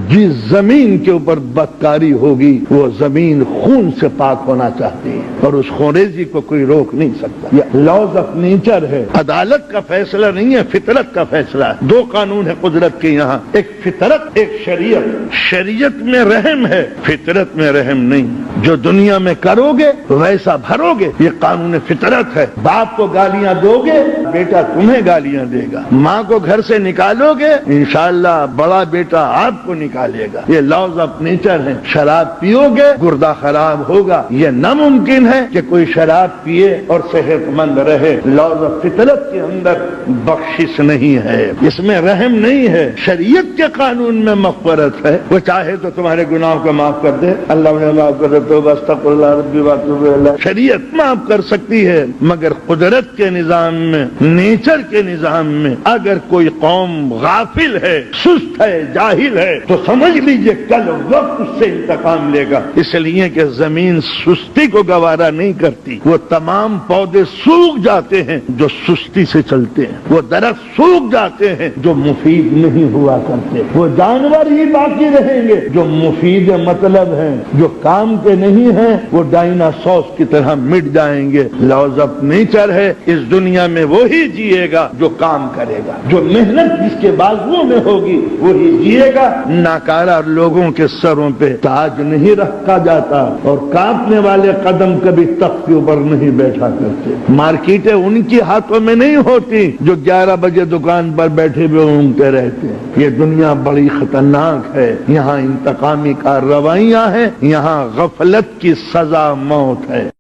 جس زمین کے اوپر بدکاری ہوگی وہ زمین خون سے پاک ہونا چاہتی ہے، اور اس خونریزی کو کوئی روک نہیں سکتا۔ یہ لاز آف نیچر ہے، عدالت کا فیصلہ نہیں ہے، فطرت کا فیصلہ ہے۔ دو قانون ہے قدرت کے یہاں، ایک فطرت، ایک شریعت۔ شریعت میں رحم ہے، فطرت میں رحم نہیں۔ جو دنیا میں کرو گے ویسا بھرو گے، یہ قانون فطرت ہے۔ باپ کو گالیاں دو گے، بیٹا تمہیں گالیاں دے گا۔ ماں کو گھر سے نکالو گے، انشاءاللہ بڑا بیٹا آپ کو نکالے گا۔ یہ لاز آف نیچر ہے۔ شراب پیو گے گردہ خراب ہوگا، یہ ناممکن ہے کہ کوئی شراب پیے اور صحت مند رہے۔ لاز آف فطرت کے اندر بخشش نہیں ہے، اس میں رحم نہیں ہے۔ شریعت کے قانون میں مغفرت ہے، وہ چاہے تو تمہارے گناہوں کو معاف کر دے، اللہ انہیں معاف کر دے، توبہ استغفر اللہ ربی واتوب الیہ۔ شریعت معاف کر سکتی ہے، مگر قدرت کے نظام میں، نیچر کے نظام میں اگر کوئی قوم غافل ہے، سست ہے، جاہل ہے، تو سمجھ لیجئے کل وقت اس سے انتقام لے گا۔ اس لیے کہ زمین سستی کو گوارا نہیں کرتی، وہ تمام پودے سوکھ جاتے ہیں جو سستی سے چلتے ہیں، وہ درخت سوکھ جاتے ہیں جو مفید نہیں ہوا کرتے، وہ جانور ہی باقی رہیں گے جو مفید مطلب ہیں، جو کام کے نہیں ہیں وہ ڈائناسورس کی طرح مٹ جائیں گے۔ لاز آف نیچر ہے، اس دنیا میں وہی جیے گا جو کام کرے گا، جو محنت جس کے بازوؤں میں ہوگی وہی جیے گا۔ ناکارہ لوگوں کے سروں پہ تاج نہیں رکھا جاتا، اور کانپنے والے قدم کبھی تخت کے اوپر نہیں بیٹھا کرتے۔ مارکیٹیں ان کی ہاتھوں میں نہیں ہوتی جو 11 بجے دکان پر بیٹھے ہوئے اونگتے رہتے ہیں۔ یہ دنیا بڑی خطرناک ہے، یہاں انتقامی کارروائیاں ہیں، یہاں غفلت کی سزا موت ہے۔